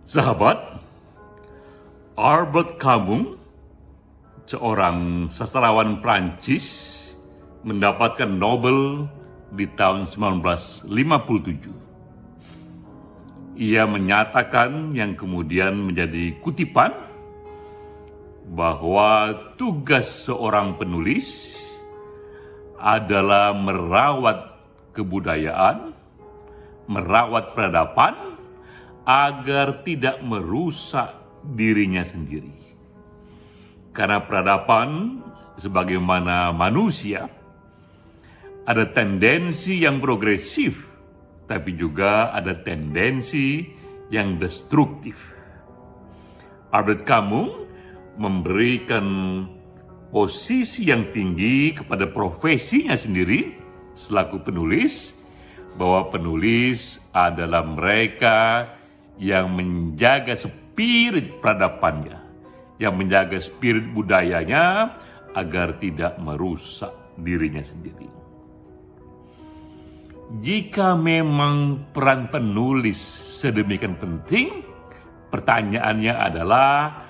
Sahabat, Albert Camus, seorang sastrawan Prancis, mendapatkan Nobel di tahun 1957. Ia menyatakan yang kemudian menjadi kutipan bahwa tugas seorang penulis adalah merawat kebudayaan, merawat peradaban, agar tidak merusak dirinya sendiri. Karena peradaban sebagaimana manusia ada tendensi yang progresif, tapi juga ada tendensi yang destruktif. Albert Camus memberikan posisi yang tinggi kepada profesinya sendiri selaku penulis, bahwa penulis adalah mereka yang menjaga spirit peradabannya, yang menjaga spirit budayanya agar tidak merusak dirinya sendiri. Jika memang peran penulis sedemikian penting, pertanyaannya adalah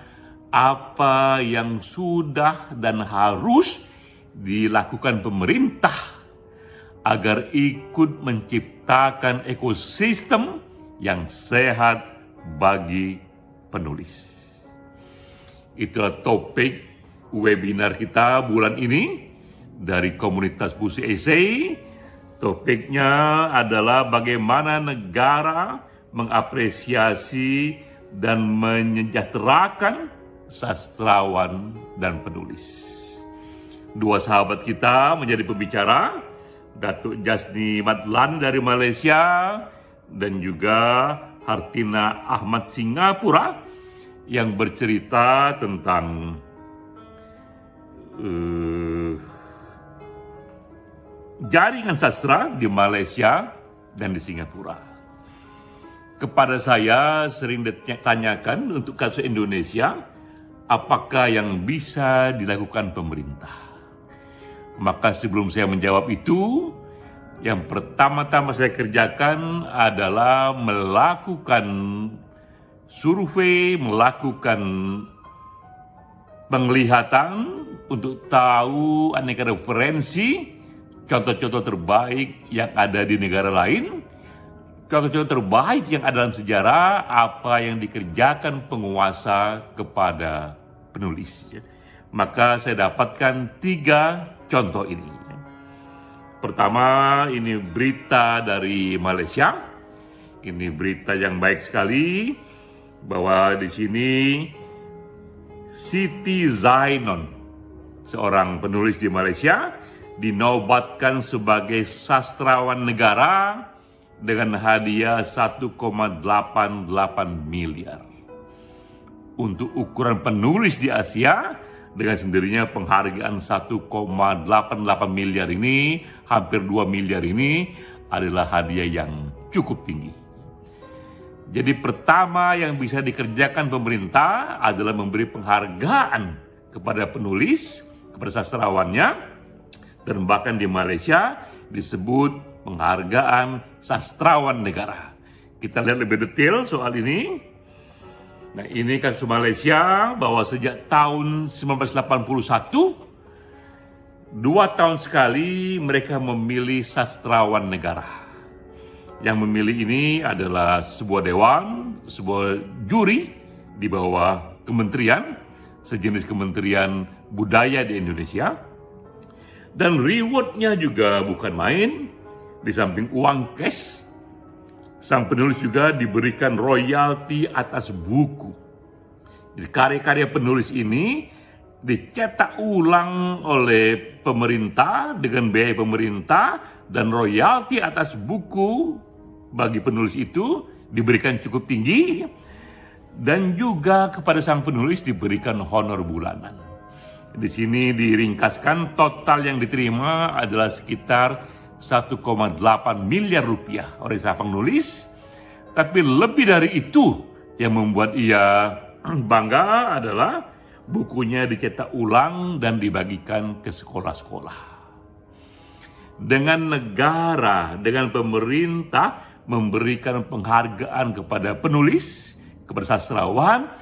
apa yang sudah dan harus dilakukan pemerintah agar ikut menciptakan ekosistem yang sehat bagi penulis. Itulah topik webinar kita bulan ini dari komunitas Puisi Esai. Topiknya adalah bagaimana negara mengapresiasi dan menyejahterakan sastrawan dan penulis. Dua sahabat kita menjadi pembicara, Datuk Jasni Madlan dari Malaysia dan juga Hartina Ahmad Singapura yang bercerita tentang jaringan sastra di Malaysia dan di Singapura. Kepada saya sering ditanyakan untuk kasus Indonesia, apakah yang bisa dilakukan pemerintah? Maka sebelum saya menjawab itu, yang pertama-tama saya kerjakan adalah melakukan survei, melakukan penglihatan untuk tahu aneka referensi, contoh-contoh terbaik yang ada di negara lain, contoh-contoh terbaik yang ada dalam sejarah, apa yang dikerjakan penguasa kepada penulis. Maka saya dapatkan 3 contoh ini. Pertama, ini berita dari Malaysia. Ini berita yang baik sekali bahwa di sini Siti Zainon, seorang penulis di Malaysia, dinobatkan sebagai sastrawan negara dengan hadiah 1,88 miliar. Untuk ukuran penulis di Asia, dengan sendirinya penghargaan 1,88 miliar ini, hampir 2 miliar ini adalah hadiah yang cukup tinggi. Jadi pertama yang bisa dikerjakan pemerintah adalah memberi penghargaan kepada penulis, kepada sastrawannya, dan bahkan di Malaysia disebut penghargaan sastrawan negara. Kita lihat lebih detail soal ini. Nah, ini kasus Malaysia bahwa sejak tahun 1981, 2 tahun sekali mereka memilih sastrawan negara. Yang memilih ini adalah sebuah dewan, sebuah juri di bawah kementerian, sejenis kementerian budaya di Indonesia. Dan rewardnya juga bukan main, di samping uang cash, sang penulis juga diberikan royalti atas buku. Jadi karya-karya penulis ini dicetak ulang oleh pemerintah dengan biaya pemerintah, dan royalti atas buku bagi penulis itu diberikan cukup tinggi, dan juga kepada sang penulis diberikan honor bulanan. Di sini diringkaskan total yang diterima adalah sekitar 1,8 miliar rupiah oleh sang penulis. Tapi lebih dari itu yang membuat ia bangga adalah bukunya dicetak ulang dan dibagikan ke sekolah-sekolah. Dengan negara, dengan pemerintah memberikan penghargaan kepada penulis, kepada sastrawan,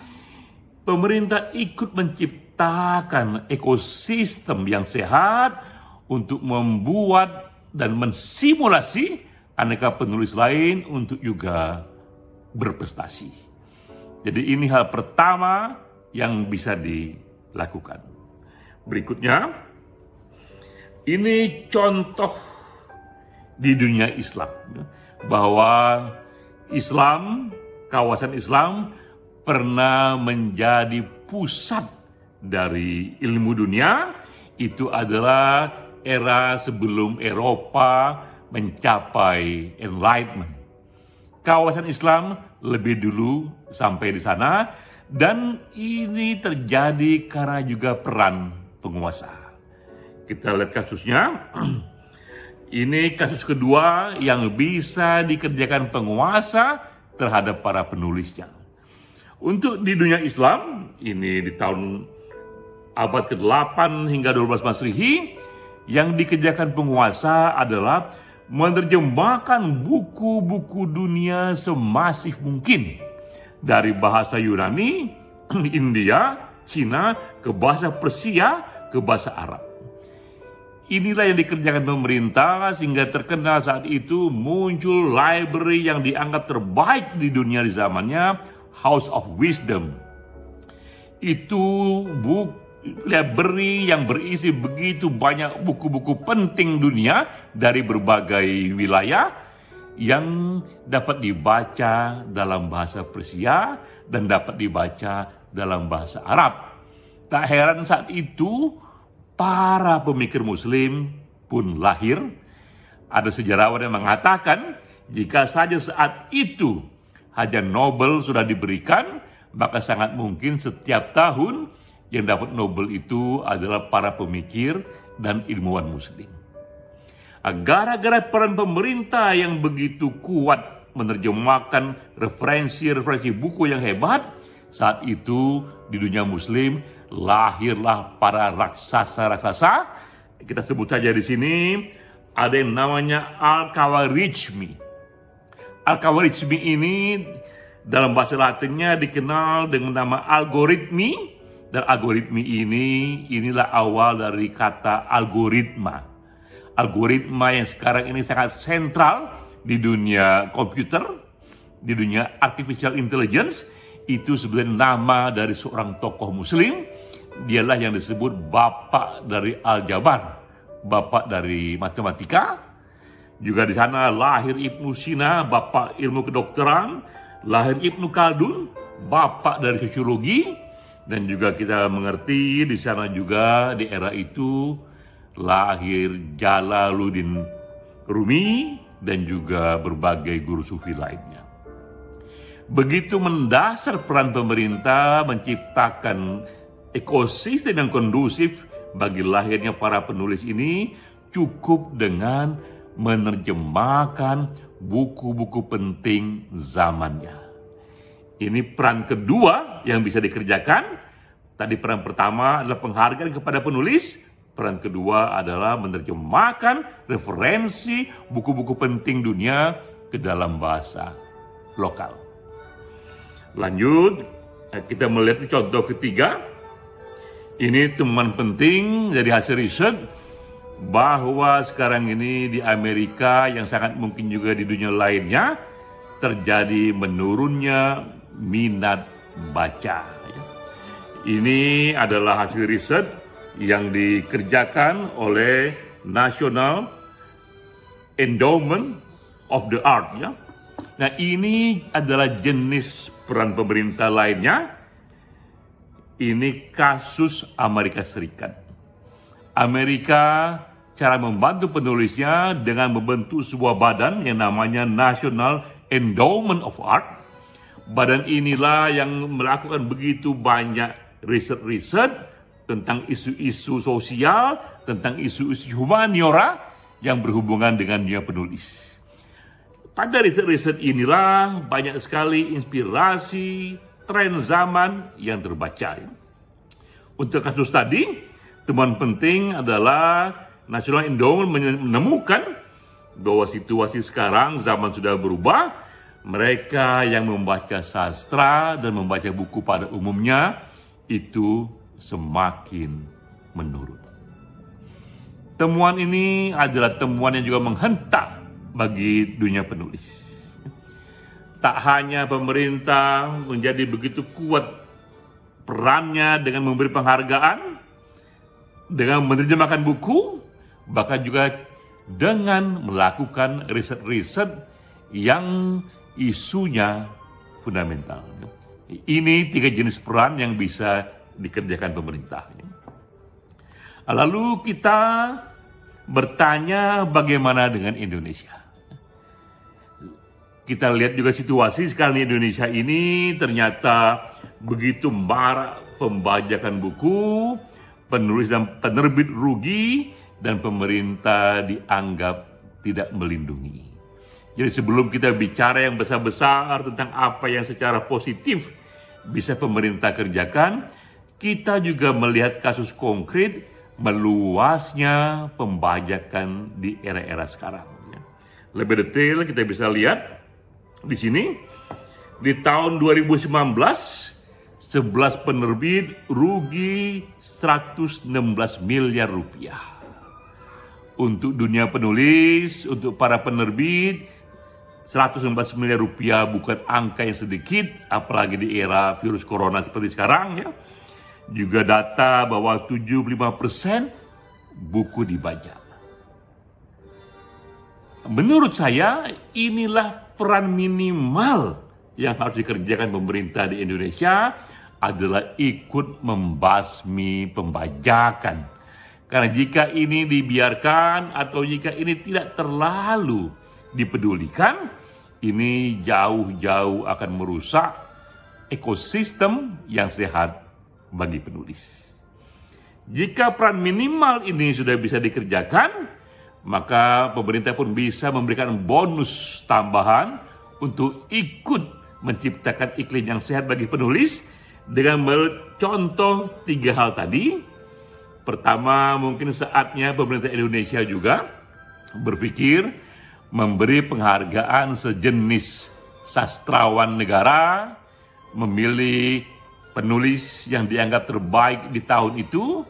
pemerintah ikut menciptakan ekosistem yang sehat untuk membuat dan mensimulasi aneka penulis lain untuk juga berprestasi. Jadi ini hal pertama yang bisa dilakukan. Berikutnya, ini contoh di dunia Islam, bahwa Islam, kawasan Islam pernah menjadi pusat dari ilmu dunia. Itu adalah era sebelum Eropa mencapai Enlightenment. Kawasan Islam lebih dulu sampai di sana, dan ini terjadi karena juga peran penguasa. Kita lihat kasusnya. Ini kasus kedua yang bisa dikerjakan penguasa terhadap para penulisnya. Untuk di dunia Islam, ini di tahun abad ke-8 hingga 12 Masehi, yang dikerjakan penguasa adalah menerjemahkan buku-buku dunia semasif mungkin dari bahasa Yunani, India, Cina, ke bahasa Persia, ke bahasa Arab. Inilah yang dikerjakan pemerintah sehingga terkenal saat itu muncul library yang dianggap terbaik di dunia di zamannya, House of Wisdom. Itu library yang berisi begitu banyak buku-buku penting dunia dari berbagai wilayah yang dapat dibaca dalam bahasa Persia dan dapat dibaca dalam bahasa Arab. Tak heran saat itu para pemikir Muslim pun lahir. Ada sejarawan yang mengatakan, jika saja saat itu hadiah Nobel sudah diberikan, maka sangat mungkin setiap tahun yang dapat Nobel itu adalah para pemikir dan ilmuwan Muslim. Gara-gara peran pemerintah yang begitu kuat menerjemahkan referensi buku yang hebat, saat itu di dunia Muslim lahirlah para raksasa-raksasa. Kita sebut saja di sini ada yang namanya Al-Khawarizmi. Al-Khawarizmi ini dalam bahasa Latinnya dikenal dengan nama algoritmi, dan algoritmi inilah awal dari kata algoritma. Algoritma yang sekarang ini sangat sentral di dunia komputer, di dunia artificial intelligence. Itu sebenarnya nama dari seorang tokoh Muslim. Dialah yang disebut bapak dari aljabar, bapak dari matematika. Juga di sana lahir Ibnu Sina, bapak ilmu kedokteran. Lahir Ibnu Khaldun, bapak dari sosiologi. Dan juga kita mengerti di sana juga di era itu lahir Jalaluddin Rumi dan juga berbagai guru sufi lainnya. Begitu mendasar peran pemerintah menciptakan ekosistem yang kondusif bagi lahirnya para penulis ini, cukup dengan menerjemahkan buku-buku penting zamannya. Ini peran kedua yang bisa dikerjakan. Tadi peran pertama adalah penghargaan kepada penulis. Peran kedua adalah menerjemahkan referensi buku-buku penting dunia ke dalam bahasa lokal. Lanjut, kita melihat contoh ketiga. Ini teman penting dari hasil riset bahwa sekarang ini di Amerika, yang sangat mungkin juga di dunia lainnya, terjadi menurunnya minat baca. Ini adalah hasil riset yang dikerjakan oleh National Endowment of the Arts. Nah, ini adalah jenis peran pemerintah lainnya. Ini kasus Amerika Serikat. Amerika cara membantu penulisnya dengan membentuk sebuah badan yang namanya National Endowment of Art. Badan inilah yang melakukan begitu banyak riset-riset tentang isu-isu sosial, tentang isu-isu humaniora yang berhubungan dengan dunia penulis. Pada riset-riset inilah banyak sekali inspirasi, tren zaman yang terbaca. Untuk kasus tadi, temuan penting adalah National Endowment menemukan bahwa situasi sekarang zaman sudah berubah, mereka yang membaca sastra dan membaca buku pada umumnya itu semakin menurun. Temuan ini adalah temuan yang juga menghentak bagi dunia penulis. Tak hanya pemerintah menjadi begitu kuat perannya dengan memberi penghargaan, dengan menerjemahkan buku, bahkan juga dengan melakukan riset-riset yang isunya fundamental. Ini 3 jenis peran yang bisa dikerjakan pemerintah. Lalu kita bertanya bagaimana dengan Indonesia. Kita lihat juga situasi sekarang di Indonesia ini ternyata begitu marak pembajakan buku, penulis dan penerbit rugi, dan pemerintah dianggap tidak melindungi. Jadi sebelum kita bicara yang besar-besar tentang apa yang secara positif bisa pemerintah kerjakan, kita juga melihat kasus konkret meluasnya pembajakan di era-era sekarang. Lebih detail kita bisa lihat di sini, di tahun 2019, 11 penerbit rugi 116 miliar rupiah. Untuk dunia penulis, untuk para penerbit, 116 miliar rupiah bukan angka yang sedikit, apalagi di era virus corona seperti sekarang ya. Juga data bahwa 75% buku dibajak. Menurut saya inilah peran minimal yang harus dikerjakan pemerintah di Indonesia adalah ikut membasmi pembajakan. Karena jika ini dibiarkan atau jika ini tidak terlalu dipedulikan, ini jauh-jauh akan merusak ekosistem yang sehat bagi penulis. Jika peran minimal ini sudah bisa dikerjakan, maka pemerintah pun bisa memberikan bonus tambahan untuk ikut menciptakan iklim yang sehat bagi penulis dengan mencontoh 3 hal tadi. Pertama, mungkin saatnya pemerintah Indonesia juga berpikir memberi penghargaan sejenis sastrawan negara, memilih penulis yang dianggap terbaik di tahun itu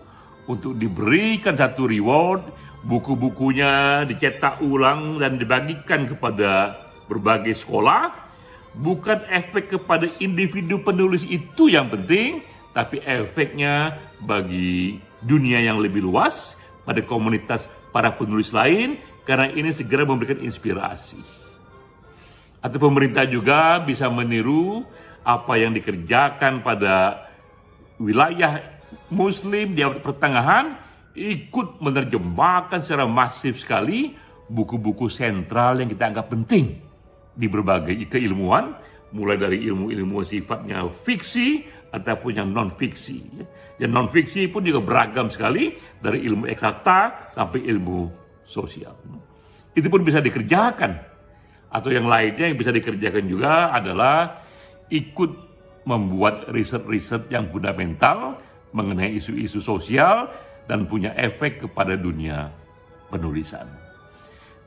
untuk diberikan satu reward, buku-bukunya dicetak ulang dan dibagikan kepada berbagai sekolah. Bukan efek kepada individu penulis itu yang penting, tapi efeknya bagi dunia yang lebih luas, pada komunitas para penulis lain, karena ini segera memberikan inspirasi. Atau pemerintah juga bisa meniru apa yang dikerjakan pada wilayah Muslim di abad pertengahan, ikut menerjemahkan secara masif sekali buku-buku sentral yang kita anggap penting di berbagai keilmuan, mulai dari ilmu-ilmu sifatnya fiksi ataupun yang non-fiksi. Yang non-fiksi pun juga beragam sekali, dari ilmu eksakta sampai ilmu sosial. Itu pun bisa dikerjakan. Atau yang lainnya yang bisa dikerjakan juga adalah ikut membuat riset-riset yang fundamental mengenai isu-isu sosial dan punya efek kepada dunia penulisan.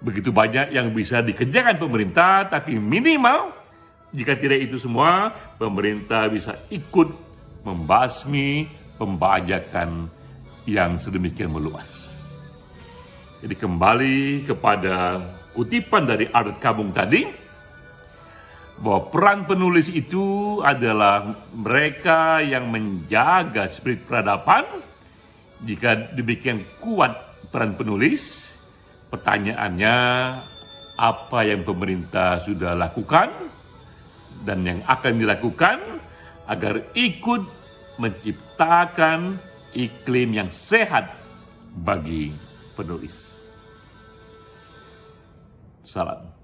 Begitu banyak yang bisa dikerjakan pemerintah, tapi minimal jika tidak itu semua, pemerintah bisa ikut membasmi pembajakan yang sedemikian meluas. Jadi kembali kepada kutipan dari Albert Camus tadi, bahwa peran penulis itu adalah mereka yang menjaga spirit peradaban. Jika demikian kuat peran penulis, pertanyaannya apa yang pemerintah sudah lakukan dan yang akan dilakukan agar ikut menciptakan iklim yang sehat bagi penulis. Salam.